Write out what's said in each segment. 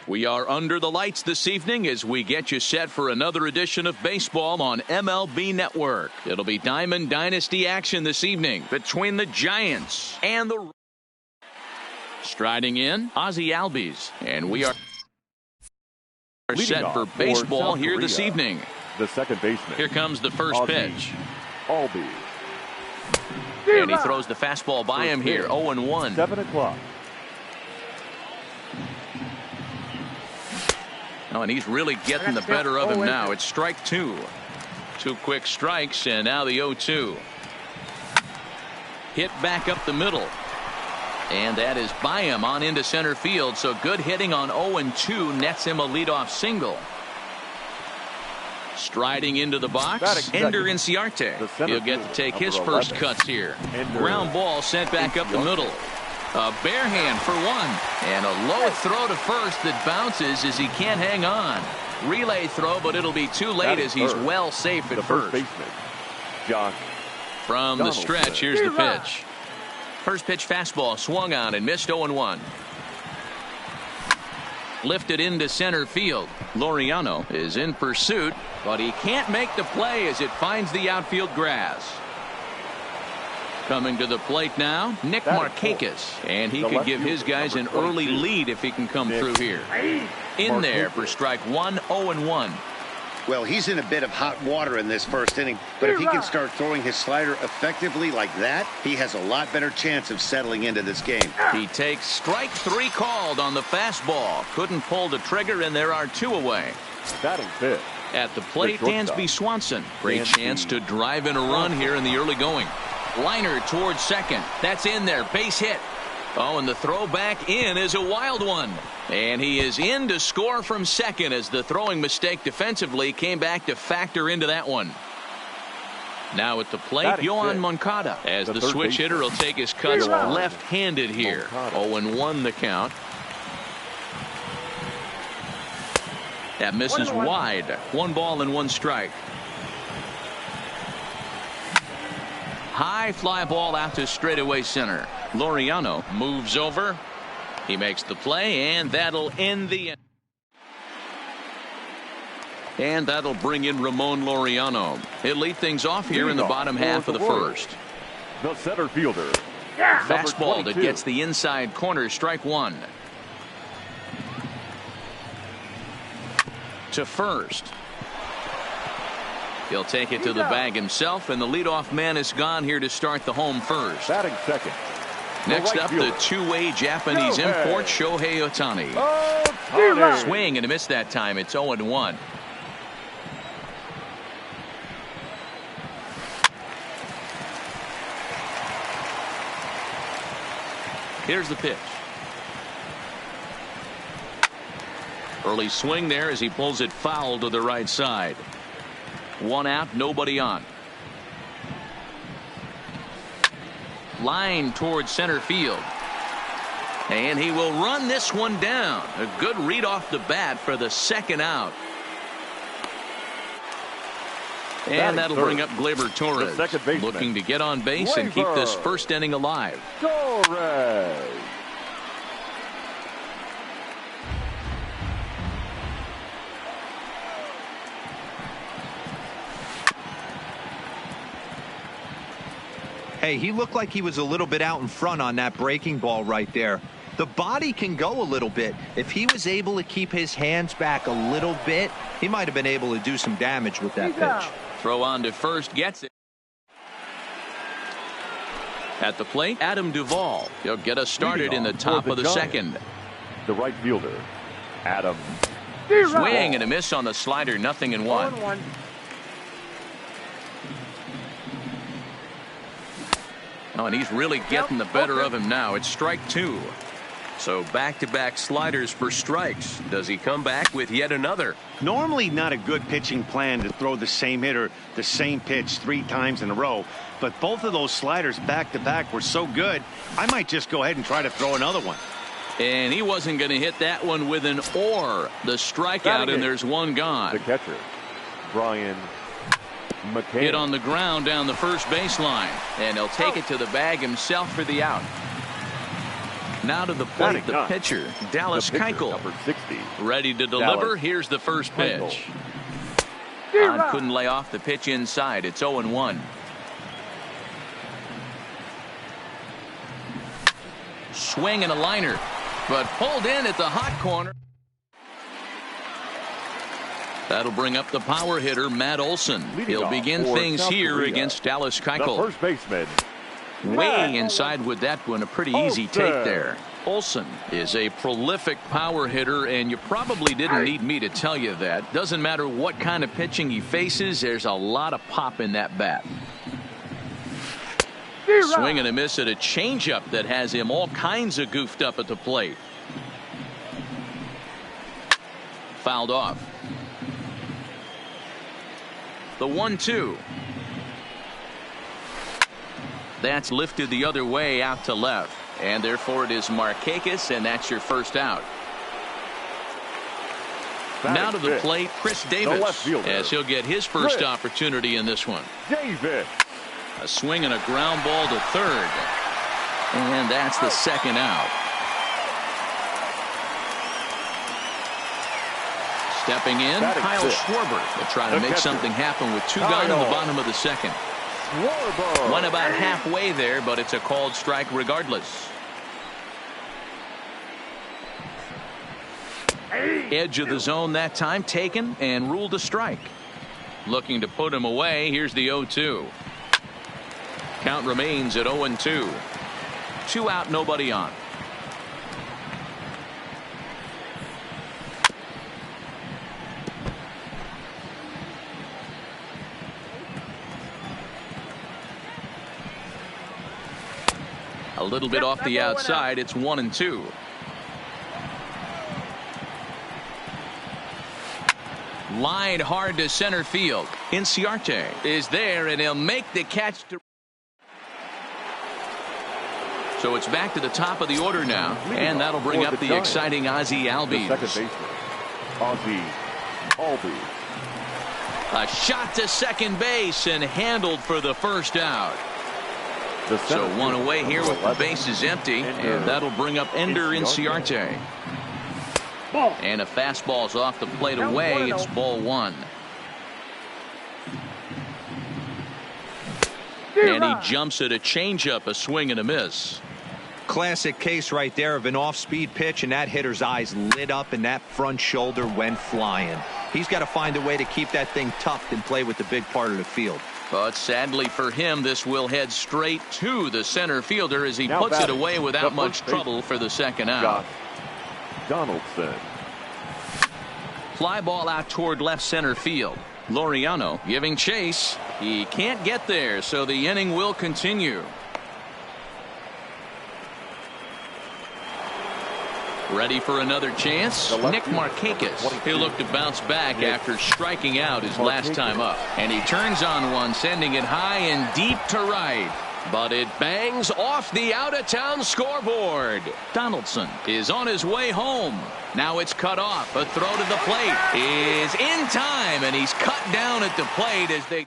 We are under the lights this evening as we get you set for another edition of baseball on MLB Network. It'll be Diamond Dynasty action this evening between the Giants and the... Striding in, Ozzie Albies, and we are set for baseball here this evening. The second baseman. Here comes the first pitch. Albies. And he throws the fastball by him here, 0-1. 7 o'clock. Oh, and he's really getting the better of him now. It's strike two. Two quick strikes, and now the 0-2. Hit back up the middle. And that is by him on into center field. So good hitting on 0-2 nets him a leadoff single. Striding into the box, Ender Inciarte. He'll get to take his first cuts here. Ground ball sent back up the middle. A bare hand for one. And a low throw to first that bounces as he can't hang on. Relay throw, but it'll be too late as he's well safe at first. From the stretch, here's the pitch. First pitch fastball swung on and missed 0-1. Lifted into center field. Laureano is in pursuit, but he can't make the play as it finds the outfield grass. Coming to the plate now, Nick Markakis, and he could give his guys an early lead if he can come through here. In there for strike one, 0-1. Well, he's in a bit of hot water in this first inning, but if he can start throwing his slider effectively like that, he has a lot better chance of settling into this game. He takes strike three called on the fastball. Couldn't pull the trigger, and there are two away. At the plate, Dansby Swanson. Great chance to drive in a run here in the early going. Liner towards second. That's in there. Base hit. Oh, and the throw back in is a wild one. And he is in to score from second as the throwing mistake defensively came back to factor into that one. Now at the plate, Yohan Moncada, as the switch hitter will take his cuts left-handed here. 0-1 the count. That misses wide. 1 ball and 1 strike. High fly ball out to straightaway center. Laureano moves over. He makes the play, and that'll end the inning. And that'll bring in Ramon Laureano. He'll lead things off here in the bottom half of the first. The center fielder. Fastball that gets the inside corner, strike one. To first. He'll take it to the bag himself, and the leadoff man is gone here to start the home first. Batting second. Next up, the two-way Japanese import, Shohei Ohtani. Swing and a miss that time. It's 0-1. Here's the pitch. Early swing there as he pulls it foul to the right side. 1 out, nobody on. Line towards center field. And he will run this one down. A good read off the bat for the second out. And that'll bring up Gleyber Torres, looking to get on base and keep this first inning alive. Torres. Hey, he looked like he was a little bit out in front on that breaking ball right there. The body can go a little bit. If he was able to keep his hands back a little bit, he might have been able to do some damage with that pitch. Throw on to first, gets it. At the plate, Adam Duvall. He'll get us started in the top of the second. The right fielder, Adam. Swing and a miss on the slider, 0-1. Oh, and he's really getting the better of him now. It's strike two. So back-to-back sliders for strikes. Does he come back with yet another? Normally not a good pitching plan to throw the same hitter the same pitch 3 times in a row, but both of those sliders back-to-back were so good, I might just go ahead and try to throw another one. And he wasn't going to hit that one with an or. The strikeout, and there's one gone. The catcher, Brian McCann. Hit on the ground down the first baseline, and he'll take it to the bag himself for the out. Now to the plate, the pitcher, Dallas Keuchel. Number 60. Ready to deliver. Here's the first pitch. Todd couldn't lay off the pitch inside. It's 0-1. Swing and a liner, but pulled in at the hot corner. That'll bring up the power hitter, Matt Olson. He'll begin things here against Dallas Keuchel. The first baseman. Way inside with that one. A pretty easy take there. Olson is a prolific power hitter, and you probably didn't need me to tell you that. Doesn't matter what kind of pitching he faces, there's a lot of pop in that bat. Swing and a miss at a changeup that has him all kinds of goofed up at the plate. Fouled off. The 1-2. That's lifted the other way out to left. And therefore it is Markakis, and that's your first out. Now to the plate, Chris Davis, as he'll get his first opportunity in this one. Davis. A swing and a ground ball to third. And that's the second out. Stepping in, Kyle Schwarber will try to make something happen with two gone in the bottom of the second. Went about halfway there, but it's a called strike regardless. Edge of the zone that time taken and ruled a strike. Looking to put him away. Here's the 0-2. Count remains at 0-2. 2 out, nobody on. A little bit off the outside. It's 1-2. Line hard to center field. Inciarte is there, and he'll make the catch. So it's back to the top of the order now, and that'll bring up the exciting Ozzie Albies. Second baseman, Ozzie Albies. A shot to second base and handled for the first out. So one away here with the bases empty, and that'll bring up Ender Inciarte. And a fastball's off the plate away. It's ball 1. And he jumps at a changeup, a swing and a miss. Classic case right there of an off-speed pitch, and that hitter's eyes lit up and that front shoulder went flying. He's got to find a way to keep that thing tucked and play with the big part of the field. But sadly for him, this will head straight to the center fielder as he puts it away without much trouble for the second out. Donaldson. Fly ball out toward left center field. Laureano giving chase. He can't get there, so the inning will continue. Ready for another chance? Nick Markakis. He'll look to bounce back after striking out his last time up. And he turns on one, sending it high and deep to right. But it bangs off the out-of-town scoreboard. Donaldson is on his way home. Now it's cut off. A throw to the plate is in time, and he's cut down at the plate as they...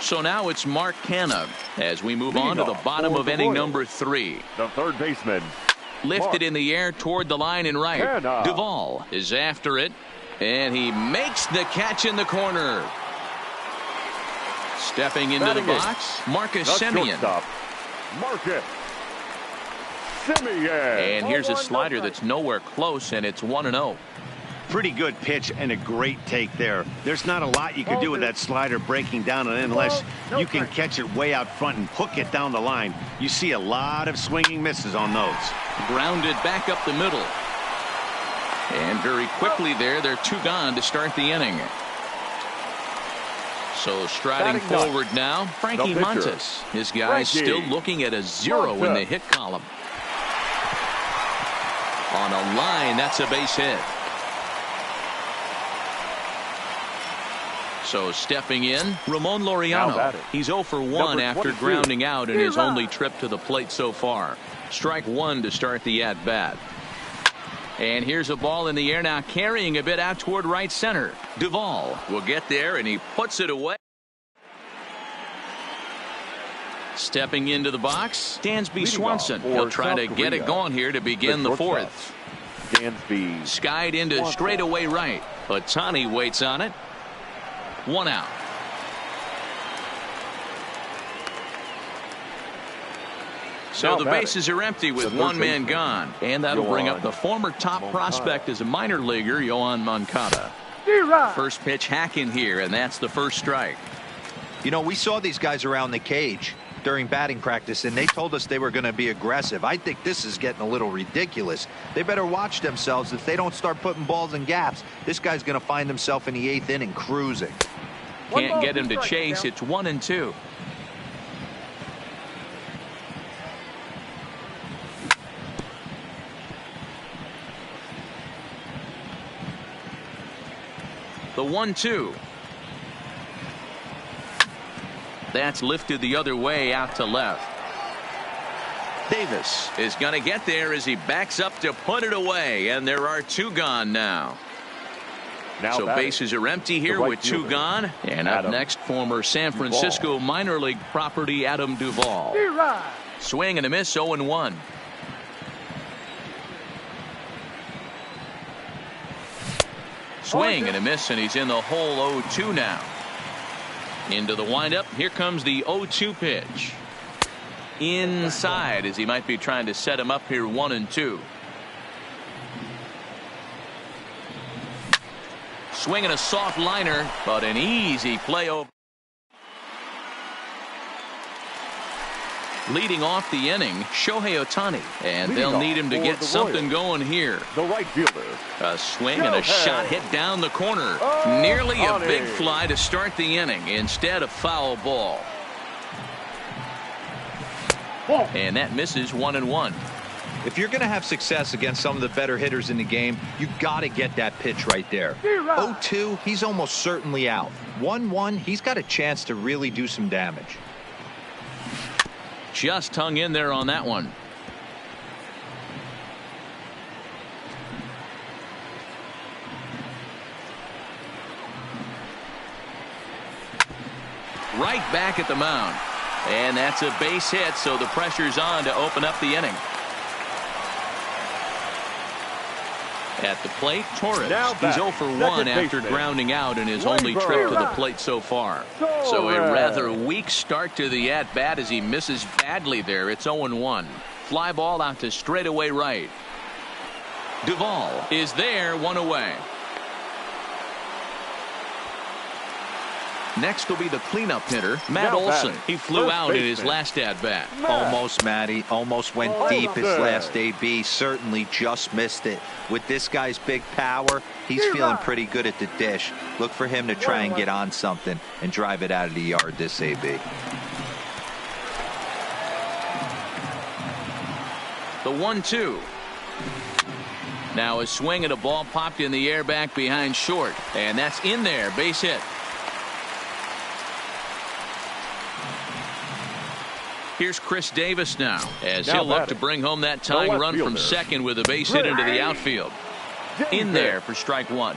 So now it's Mark Canha as we move on to the bottom of inning number 3. The third baseman. Lifted in the air toward the line and right. Duvall is after it, and he makes the catch in the corner. Stepping into the box, Marcus Semien. Marcus Semien. And here's a slider that's nowhere close, and it's 1-0. Pretty good pitch and a great take there. There's not a lot you can do with that slider breaking down unless you can catch it way out front and hook it down the line. You see a lot of swinging misses on those. Grounded back up the middle. And very quickly there, they're 2 gone to start the inning. So striding forward now, Frankie Montas. His guys still looking at a 0 in the hit column. On a line, that's a base hit. So stepping in, Ramon Laureano. He's 0 for 1 after grounding out in his only trip to the plate so far. Strike 1 to start the at-bat. And here's a ball in the air now, carrying a bit out toward right center. Duvall will get there, and he puts it away. Stepping into the box, Dansby Swanson. He'll try to get it going here to begin the fourth. Dansby skied into straightaway right. Otani waits on it. 1 out. So the bases are empty with one man gone. And that'll bring up the former top prospect as a minor leaguer, Yohan Moncada. First pitch hacking here, and that's the first strike. You know, we saw these guys around the cage during batting practice, and they told us they were going to be aggressive. I think this is getting a little ridiculous. They better watch themselves. If they don't start putting balls in gaps, this guy's going to find himself in the 8th inning cruising. Can't get him to chase. It's 1-2. The 1-2. That's lifted the other way out to left. Davis is going to get there as he backs up to put it away, and there are 2 gone now. So bases are empty here with 2 gone. And up next, former San Francisco minor league property Adam Duvall. Swing and a miss, 0-1. Swing and a miss, and he's in the hole 0-2 now. Into the windup. Here comes the 0-2 pitch. Inside as he might be trying to set him up here 1-2. Swinging a soft liner, but an easy play over. Leading off the inning, Shohei Otani, and they'll need him to get something going here. The right fielder. A swing and a shot hit down the corner. Nearly a big fly to start the inning. Instead, a foul ball. And that misses 1-1. If you're going to have success against some of the better hitters in the game, you got to get that pitch right there. 0-2, he's almost certainly out. 1-1, he's got a chance to really do some damage. Just hung in there on that one. Right back at the mound. And that's a base hit, so the pressure's on to open up the inning. At the plate, Torres. He's 0 for 1 after grounding out in his only trip to the plate so far. So a rather weak start to the at-bat as he misses badly there. It's 0-1. Fly ball out to straightaway right. Duvall is there, 1 away. Next will be the cleanup hitter, Matt Olson. He flew out in his last at-bat. Almost, Matty. Almost went deep his last AB. Certainly just missed it. With this guy's big power, he's feeling pretty good at the dish. Look for him to try and get on something and drive it out of the yard this AB. The 1-2. Now a swing and a ball popped in the air back behind short. And that's in there. Base hit. Here's Chris Davis now, as he'll look to bring home that tying run from second with a base hit into the outfield. In there for strike 1.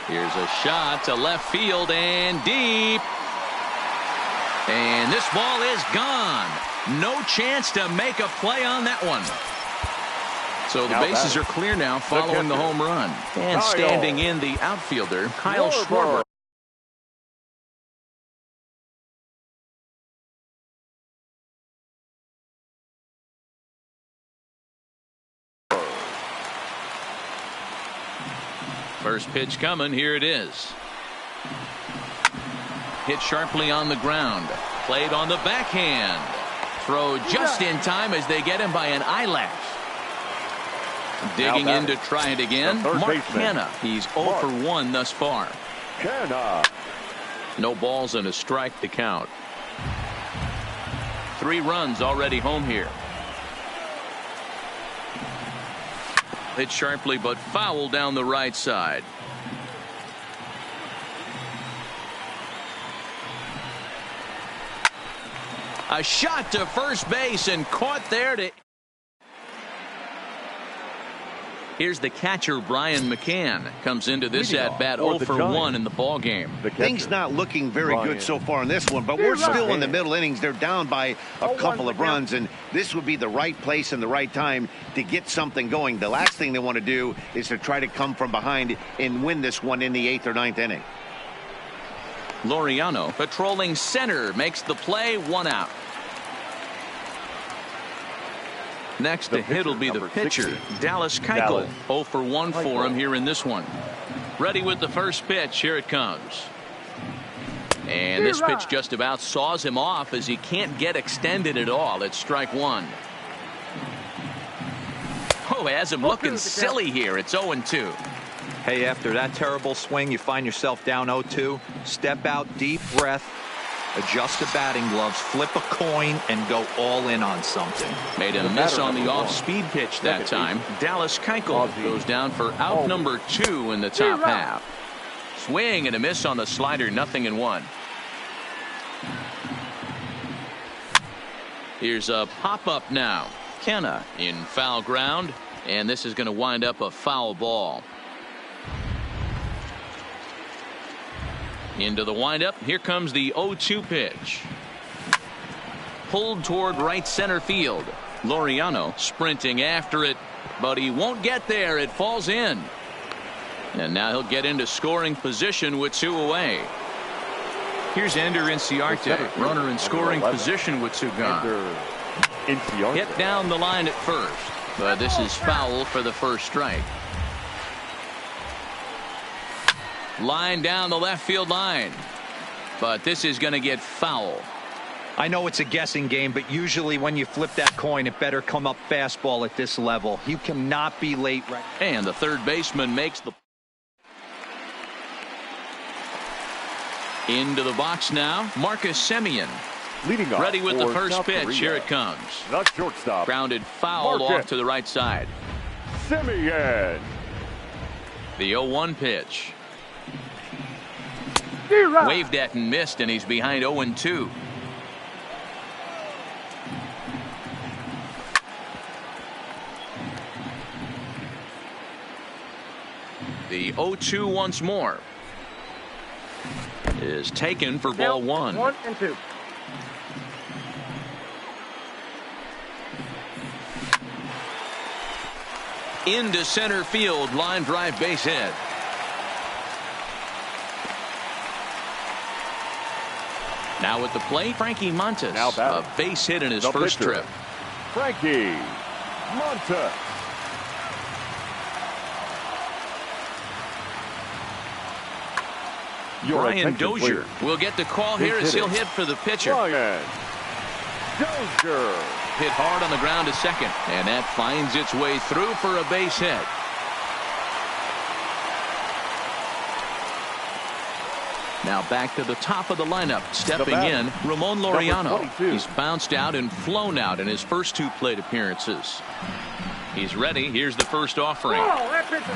Here's a shot to left field and deep. And this ball is gone. No chance to make a play on that one. So the bases are clear now following the home run. And standing in the outfielder, Kyle Schwarber. First pitch coming. Here it is. Hit sharply on the ground. Played on the backhand. Throw just in time as they get him by an eyelash. Digging in to try it again. Mark Hanna. He's 0 for 1 thus far. No balls and a strike to count. 3 runs already home here. Hit sharply but foul down the right side. A shot to first base and caught there to Here's the catcher, Brian McCann. Comes into this at-bat 0 for 1 in the ball game. Things not looking very good so far in this one, but we're still in the middle innings. They're down by a couple of runs, and this would be the right place and the right time to get something going. The last thing they want to do is to try to come from behind and win this one in the 8th or 9th inning. Laureano patrolling center makes the play, 1 out. Next to hit will be the pitcher, Dallas Keuchel. 0 for 1 for him here in this one. Ready with the first pitch. Here it comes. And this pitch just about saws him off as he can't get extended at all. It's strike 1. Oh, has him looking silly here. It's 0-2. Hey, after that terrible swing, you find yourself down 0-2. Step out, deep breath. Adjust the batting gloves, flip a coin, and go all in on something. Made a miss on the off-speed pitch that time. Dallas Keuchel goes down for out number 2 in the top half. Swing and a miss on the slider, 0-1. Here's a pop-up now. Kenna in foul ground, and this is going to wind up a foul ball. Into the windup. Here comes the 0-2 pitch. Pulled toward right center field. Laureano sprinting after it, but he won't get there. It falls in. And now he'll get into scoring position with 2 away. Here's Ender Inciarte, runner in scoring position with 2 gone. Hit down the line at first, but this is foul for the first strike. Line down the left field line, but this is going to get foul. I know it's a guessing game, but usually when you flip that coin, it better come up fastball at this level. You cannot be late. And the third baseman makes the into the box now. Marcus Semien leading off ready with the first South pitch. Korea. Here it comes. The shortstop. Grounded foul off to the right side. Semien. The 0-1 pitch. Waved at and missed, and he's behind 0-2. The 0-2 once more is taken for ball 1. 1-2. Into center field, line drive, base hit. Now at the plate, Frankie Montas, a base hit in his first trip. Frankie Montas. Brian Dozier will get the call here as he'll hit for the pitcher. Brian Dozier. Hit hard on the ground to second, and that finds its way through for a base hit. Now back to the top of the lineup. Stepping in, Ramon Laureano. He's bounced out and flown out in his first 2 plate appearances. He's ready. Here's the first offering.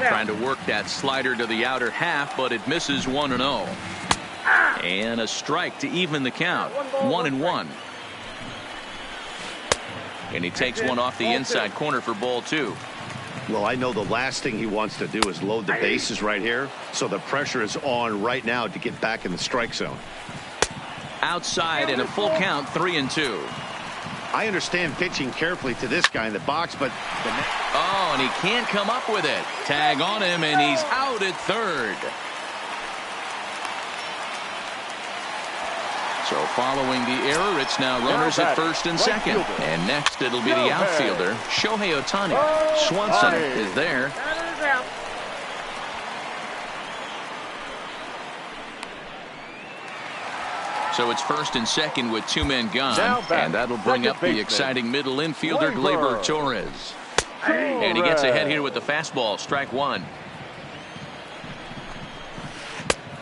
Trying to work that slider to the outer half, but it misses 1-0. And a strike to even the count. 1-1. And he takes one off the inside corner for ball 2. Well, I know the last thing he wants to do is load the bases right here, so the pressure is on right now to get back in the strike zone. Outside in a full count, 3-2. I understand pitching carefully to this guy in the box, but oh, and he can't come up with it. Tag on him, and he's out at third. So following the error, it's now runners at first and second. And next it'll be the outfielder, Shohei Ohtani. Swanson is there. So it's first and second with 2 men gone. And that'll bring up the exciting middle infielder, Gleyber Torres. And he gets ahead here with the fastball, strike 1.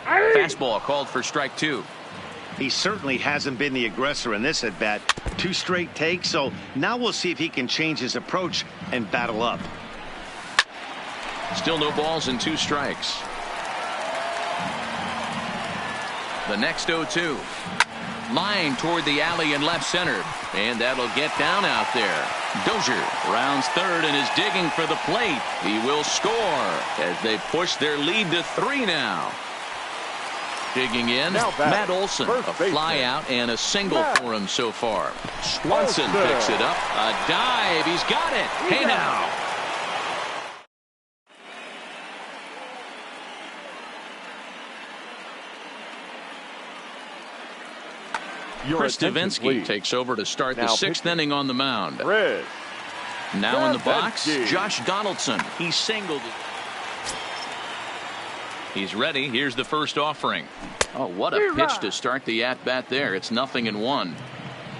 Fastball called for strike 2. he certainly hasn't been the aggressor in this at bat. 2 straight takes, so now we'll see if he can change his approach and battle up. Still no balls and 2 strikes. The next 0-2. Line toward the alley in left center. And that'll get down out there. Dozier rounds third and is digging for the plate. He will score as they push their lead to 3 now. Digging in, Matt Olson, a fly out and a single for him so far. Swanson picks it up. A dive. He's got it. Hey now. Chris Davinsky takes over to start the 6th inning on the mound. Now in the box, Josh Donaldson. He singled it. He's ready. Here's the first offering. Oh, what a pitch to start the at-bat there. It's 0-1.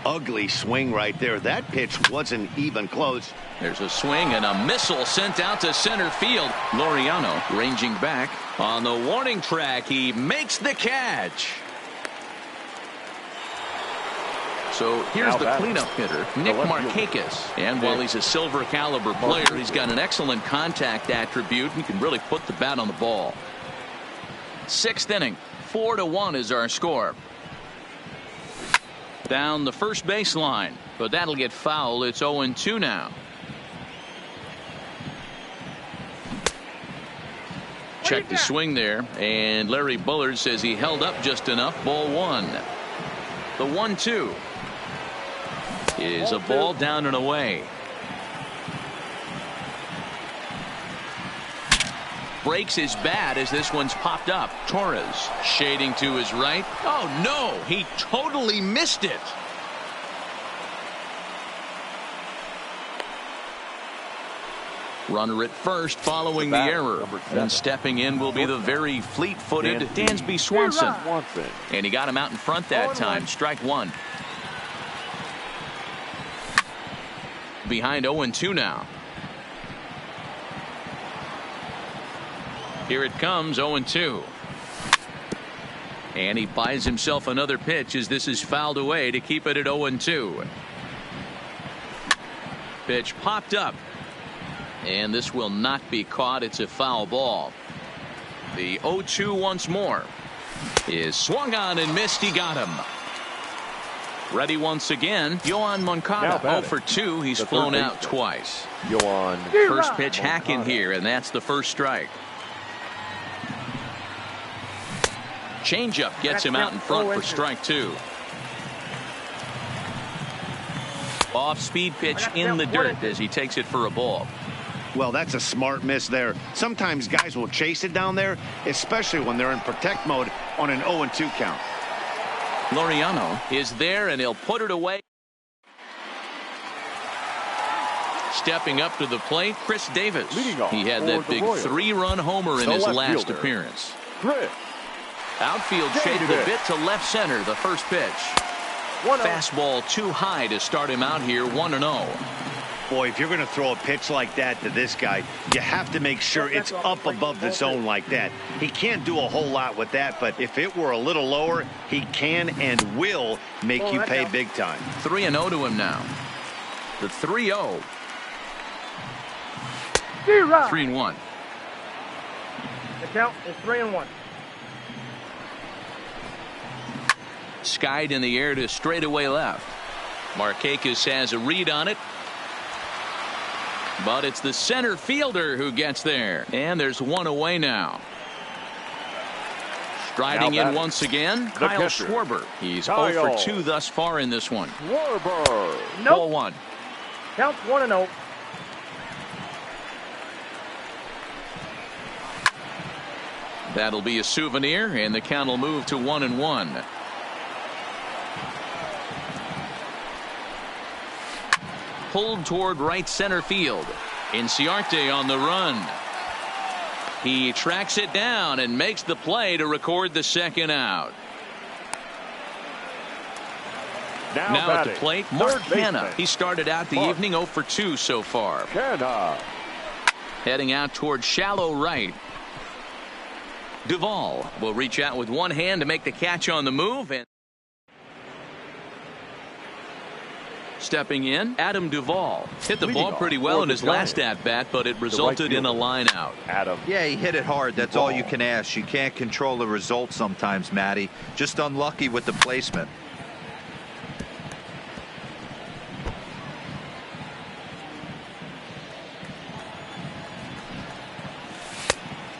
Ugly swing right there. That pitch wasn't even close. There's a swing and a missile sent out to center field. Laureano ranging back. On the warning track, he makes the catch. So here's the cleanup hitter, Nick Markakis. And while he's a silver caliber player, he's got an excellent contact attribute. He can really put the bat on the ball. 6th inning, 4-1 is our score. Down the first baseline, but that'll get foul. It's 0-2 now. Check the swing there, and Larry Bullard says he held up just enough. Ball 1. The 1-2 is a ball down and away. Breaks his bat as this one's popped up. Torres shading to his right. Oh no, he totally missed it. Runner at first following the error. And stepping in will be the very fleet-footed Dansby Swanson. And he got him out in front that time. Strike 1. Behind 0-2 now. Here it comes, 0-2. And he buys himself another pitch as this is fouled away to keep it at 0-2. Pitch popped up. And this will not be caught. It's a foul ball. The 0-2 once more is swung on and missed. He got him. Ready once again. Yohan Moncada 0 for 2. He's flown out twice. First pitch hack in here, and that's the first strike. Changeup gets him out in front for strike 2. Off speed pitch in the dirt as he takes it for a ball. Well, that's a smart miss there. Sometimes guys will chase it down there, especially when they're in protect mode on an 0-2 count. Laureano is there, and he'll put it away. Stepping up to the plate, Chris Davis. He had that big 3-run homer in his last appearance. Outfield shaded a bit to left center. The first pitch. Fastball too high to start him out here. 1-0. Boy, if you're going to throw a pitch like that to this guy, you have to make sure it's up above the zone like that. He can't do a whole lot with that, but if it were a litlittle lower, he can and will make you pay big time. 3-0 to him now. The 3-0. 3-1. The count is 3-1. Skied in the air to straightaway left. Markakis has a read on it. But it's the center fielder who gets there. And there's one away now. Striding in once again, Kyle Schwarber. He's 0 for 2 thus far in this one. Ball 1. Counts 1-0. That'll be a souvenir, and the count will move to 1-1. Pulled toward right center field. Inciarte on the run. He tracks it down and makes the play to record the second out. Now at the plate, Mark Hanna. He started out the evening 0 for 2 so far. Heading out toward shallow right. Duvall will reach out with one hand to make the catch on the move. And stepping in, Adam Duvall hit the ball pretty well in his last at-bat, but it resulted in a line out. Yeah, he hit it hard. That's all you can ask. You can't control the result sometimes, Matty. Just unlucky with the placement.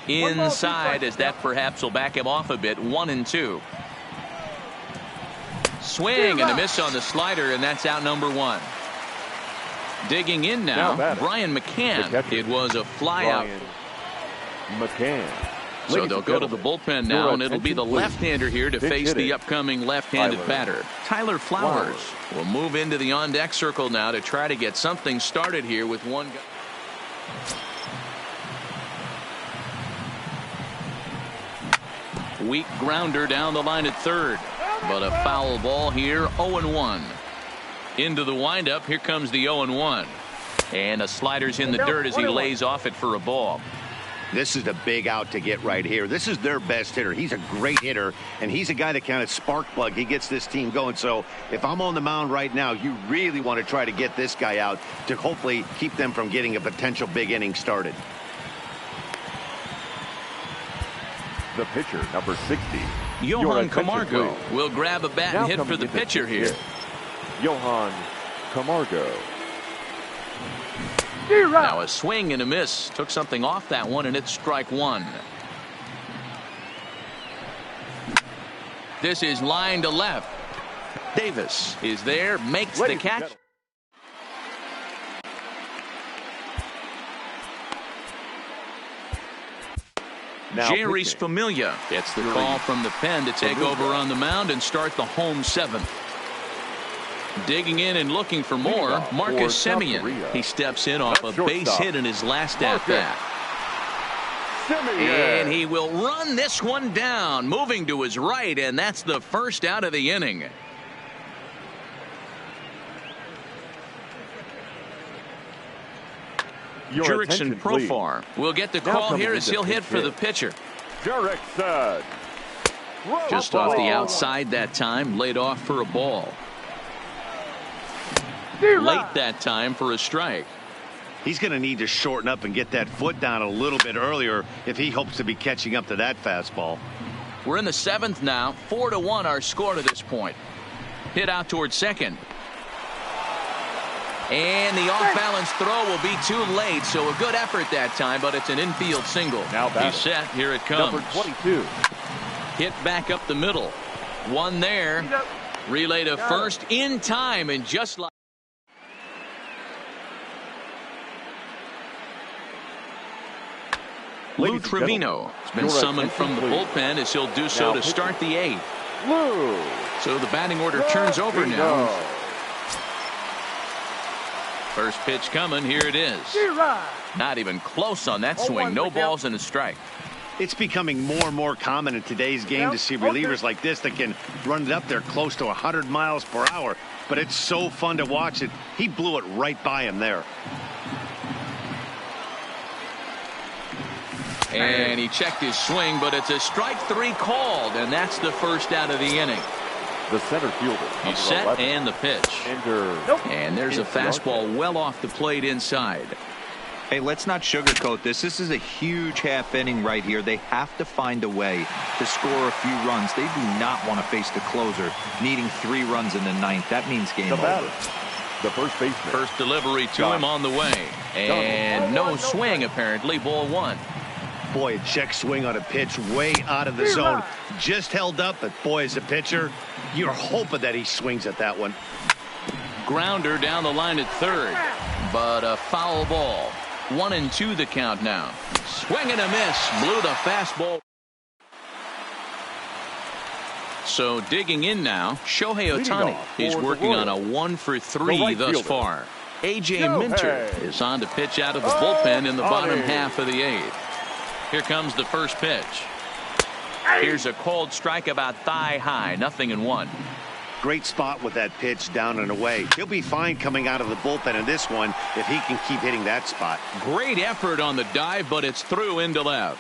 inside, as that perhaps will back him off a bit. 1-2. Swing and a miss on the slider, and that's out number 1. Digging in now, Brian McCann. It was a fly out. McCann. So they'll go to the bullpen now, and it'll be the left-hander here to face the upcoming left-handed batter. Tyler Flowers will move into the on-deck circle now to try to get something started here with one guy. Weak grounder down the line at third, but a foul ball here. 0-1. Into the windup. Here comes the 0-1, and a slider's in the dirt as he lays off it for a ball. This is the big out to get right here. This is their best hitter. He's a great hitter, and he's a guy that kind of spark plug. He gets this team going. So if I'm on the mound right now, you really want to try to get this guy out to hopefully keep them from getting a potential big inning started. The pitcher, number 60. Johan Camargo will grab a bat and hit for the pitcher here. Johan Camargo. Now a swing and a miss. Took something off that one, and it's strike 1. This is line to left. Davis is there, makes the catch. Jerry's Familia gets the call from the pen to take over on the mound and start the home 7th. Digging in and looking for more, Marcus Semien. He steps in off a base hit in his last at-bat. And he will run this one down, moving to his right, and that's the first out of the inning. Jurickson Profar will get the call here as he'll hit for the pitcher. Jurickson. Just off the outside that time, laid off for a ball. Late that time for a strike. He's going to need to shorten up and get that foot down a little bit earlier if he hopes to be catching up to that fastball. We're in the 7th now. 4-1 our score to this point. Hit out towards second. And the off-balance throw will be too late, so a good effort that time, but it's an infield single. Now he's set. Here it comes. Number 22. Hit back up the middle. One there. Relay to first in time, and just like Lou Trevino has been summoned from the bullpen as he'll do so to start the 8th. So the batting order turns over now. First pitch coming. Here it is. Not even close on that swing. No balls and a strike. It's becoming more and more common in today's game to see relievers like this that can run it up there close to 100 miles per hour. But it's so fun to watch it. He blew it right by him there. And he checked his swing, but it's a strike 3 called, and that's the first out of the inning. The center fielder. He's set, and the pitch. And there's a fastball well off the plate inside. Hey, let's not sugarcoat this. This is a huge half inning right here. They have to find a way to score a few runs. They do not want to face the closer, needing 3 runs in the 9th. That means game over. The first baseman. First delivery to him on the way. And no swing, apparently. Ball 1. Boy, a check swing on a pitch way out of the zone. Just held up, but boy, as a pitcher, you're hoping that he swings at that one. Grounder down the line at third, but a foul ball. 1-2 the count now. Swing and a miss. Blew the fastball. So digging in now, Shohei Ohtani is working on a 1-for-3 thus far. A.J. Minter is on to pitch out of the bullpen in the bottom half of the 8th. Here comes the first pitch. Here's a cold strike about thigh high. 0-1. Great spot with that pitch down and away. He'll be fine coming out of the bullpen in this one if he can keep hitting that spot. Great effort on the dive, but it's through into left.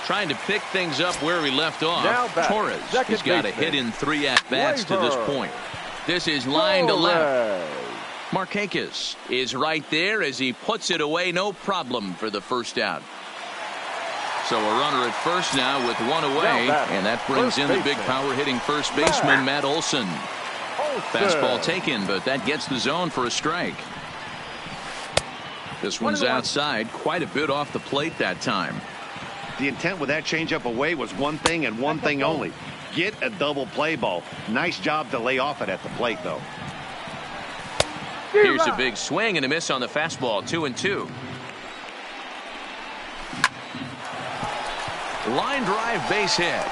Trying to pick things up where he left off. Torres has got a hit in 3 at-bats to this point. This is line to left. Markakis is right there as he puts it away. No problem for the first out. So a runner at first now with 1 away, and that brings in the big power hitting first baseman Matt Olson. Fastball taken, but that gets the zone for a strike. This one's outside, quite a bit off the plate that time. The intent with that changeup away was one thing and one thing only. Get a double play ball. Nice job to lay off it at the plate, though. Here's a big swing and a miss on the fastball, 2-2. Line drive, base hit.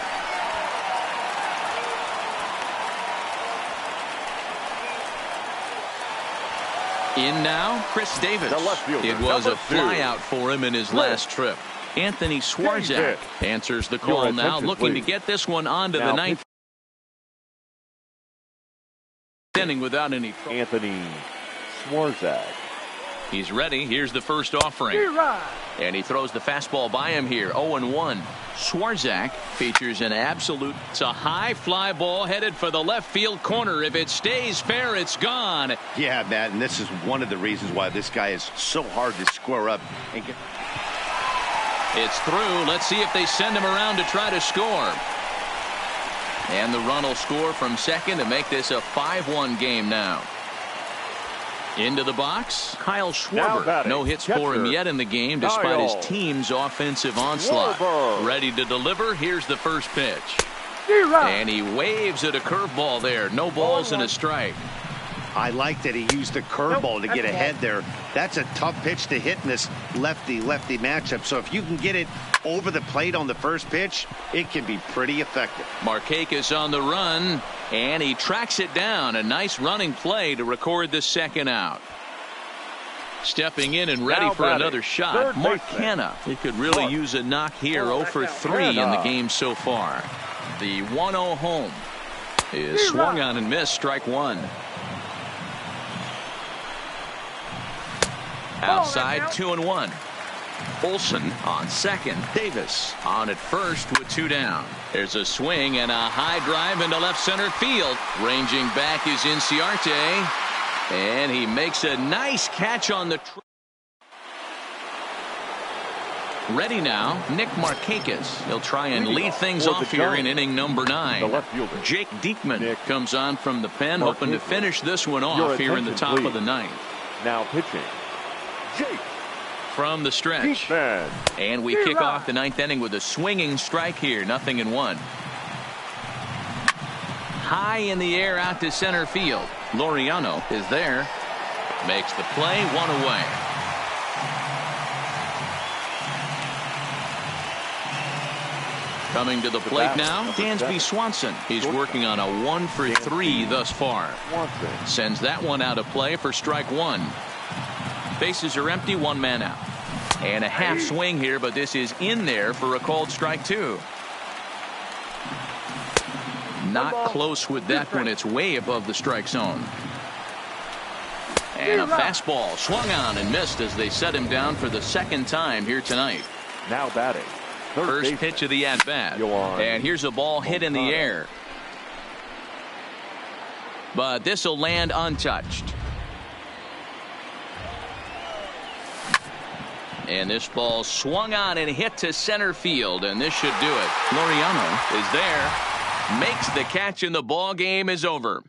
In now, Chris Davis. It was a flyout for him in his last trip. Anthony Swarzak answers the call now, looking to get this one onto the ninth inning without any trouble. Anthony Swarzak. He's ready. Here's the first offering. And he throws the fastball by him here. 0-1. Swarzak features an absolute. It's a high fly ball headed for the left field corner. If it stays fair, it's gone. Yeah, Matt, and this is one of the reasons why this guy is so hard to square up and get. It's through. Let's see if they send him around to try to score. And the run will score from second to make this a 5-1 game now. Into the box, Kyle Schwarber. No hits for him yet in the game despite his team's offensive onslaught. Ready to deliver. Here's the first pitch. And he waves at a curveball there. No balls and a strike. I like that he used the curveball to get ahead there. That's a tough pitch to hit in this lefty-lefty matchup. So if you can get it over the plate on the first pitch, it can be pretty effective. Markakis on the run, and he tracks it down. A nice running play to record the second out. Stepping in and ready for another shot, Mark Canha. He could really use a knock here. 0 for 3 in the game so far. The 1-0 home is swung on and missed. Strike one. Outside, 2-1. Olsen on second. Davis on at first with 2 down. There's a swing and a high drive into left center field. Ranging back is Inciarte. And he makes a nice catch on the. Ready now, Nick Markakis. He'll try and lead things off here in inning number 9. Jake Diekman comes on from the pen, hoping to finish this one off here in the top of the 9th. Now pitching, Jake. From the stretch. And we kick off the 9th inning with a swinging strike here. 0-1. High in the air out to center field. Laureano is there. Makes the play. 1 away. Coming to the plate now, Dansby Swanson. He's working on a 1 for 3 thus far. Sends that one out of play for strike 1. Bases are empty, 1 man out. And a half swing here, but this is in there for a called strike 2. Not close with that one. It's way above the strike zone. And a fastball swung on and missed as they set him down for the second time here tonight. Now batting. First pitch of the at-bat. And here's a ball hit in the air. But this will land untouched. And this ball swung on and hit to center field, and this should do it. Laureano is there, makes the catch, and the ball game is over.